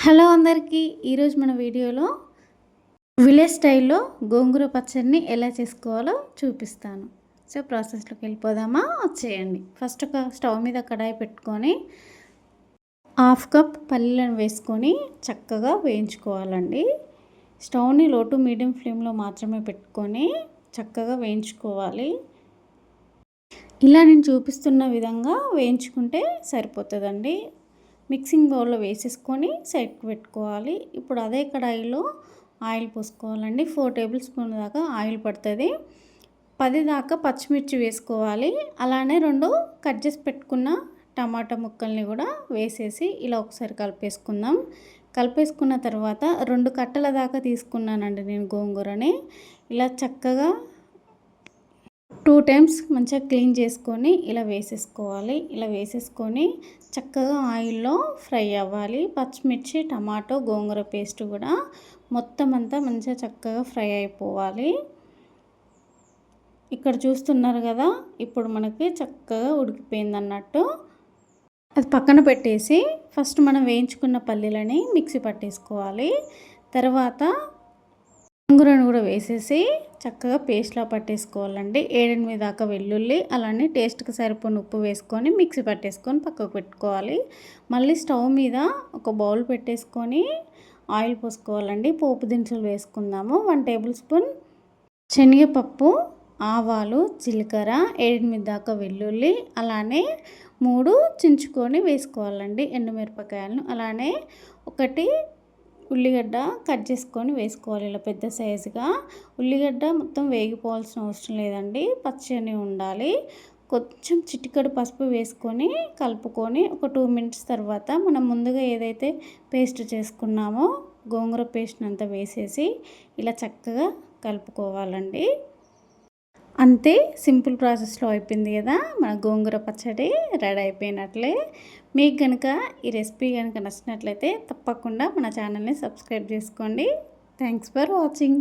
Hello అందరికీ ఈరోజు మన వీడియోలో విలేజ్ స్టైల్లో గోంగూర పచ్చడిని ఎలా చేసుకోవాలో చూపిస్తాను. సో ప్రాసెస్లోకి వెళ్ళిపోదామా, వచ్చేయండి. ఫస్ట్ ఒక స్టవ్ మీద కడాయి పెట్టుకొని 1/2 కప్ పల్లీలను వేసుకొని చక్కగా వేయించుకోవాలండి. స్టవ్ని లో టు మీడియం ఫ్లేమ్లో మాత్రమే పెట్టుకొని చక్కగా వేయించుకోవాలి. ఇలా నేను చూపిస్తున్న విధంగా వేయించుకుంటే సరిపోతుందండి. మిక్సింగ్ బౌల్లో వేసేసుకొని సైడ్కి పెట్టుకోవాలి. ఇప్పుడు అదే కడాయిలో ఆయిల్ పోసుకోవాలండి. 4 టేబుల్ స్పూన్ల దాకా ఆయిల్ పడుతుంది. 10 దాకా పచ్చిమిర్చి వేసుకోవాలి. అలానే 2 కట్ చేసి పెట్టుకున్న టమాటా ముక్కల్ని కూడా వేసేసి ఇలా ఒకసారి కలిపేసుకుందాం. కలిపేసుకున్న తర్వాత 2 కట్టల దాకా తీసుకున్నానండి నేను గోంగూరని. ఇలా చక్కగా 2 టైమ్స్ మంచిగా క్లీన్ చేసుకొని ఇలా వేసేసుకోవాలి. ఇలా వేసేసుకొని చక్కగా ఆయిల్లో ఫ్రై అవ్వాలి. పచ్చిమిర్చి, టమాటో, గోంగూర పేస్ట్ కూడా మొత్తం అంతా మంచిగా చక్కగా ఫ్రై అయిపోవాలి. ఇక్కడ చూస్తున్నారు కదా, ఇప్పుడు మనకి చక్కగా ఉడికిపోయింది అన్నట్టు. అది పక్కన పెట్టేసి ఫస్ట్ మనం వేయించుకున్న పల్లీలని మిక్సీ పట్టేసుకోవాలి. తర్వాత గోంగూరను కూడా వేసేసి చక్కగా పేస్ట్లా పట్టేసుకోవాలండి. 7-8 దాకా వెల్లుల్లి, అలానే టేస్ట్కి సరిపోయిన ఉప్పు వేసుకొని మిక్సీ పట్టేసుకొని పక్కకు పెట్టుకోవాలి. మళ్ళీ స్టవ్ మీద ఒక బౌల్ పెట్టేసుకొని ఆయిల్ పోసుకోవాలండి. పోపు దినుసులు వేసుకుందాము. 1 టేబుల్ స్పూన్ శనగపప్పు, ఆవాలు, జీలకర్ర, 7-8 దాకా వెల్లుల్లి, అలానే 3 చించుకొని వేసుకోవాలండి ఎండుమిరపకాయలను. అలానే 1 ఉల్లిగడ్డ కట్ చేసుకొని వేసుకోవాలి ఇలా పెద్ద సైజుగా. ఉల్లిగడ్డ మొత్తం వేగిపోవాల్సిన అవసరం లేదండి, పచ్చని ఉండాలి. కొంచెం చిటికెడు పసుపు వేసుకొని కలుపుకొని ఒక 2 మినిట్స్ తర్వాత మనం ముందుగా ఏదైతే పేస్ట్ చేసుకున్నామో గోంగూర పేస్ట్ని అంతా వేసేసి ఇలా చక్కగా కలుపుకోవాలండి. అంతే, సింపుల్ ప్రాసెస్లో అయిపోయింది కదా మన గోంగూర పచ్చడి రెడీ అయిపోయినట్లే. మీకు కనుక ఈ రెసిపీ కనుక నచ్చినట్లయితే తప్పకుండా మన ఛానల్ని సబ్స్క్రైబ్ చేసుకోండి. Thanks for watching.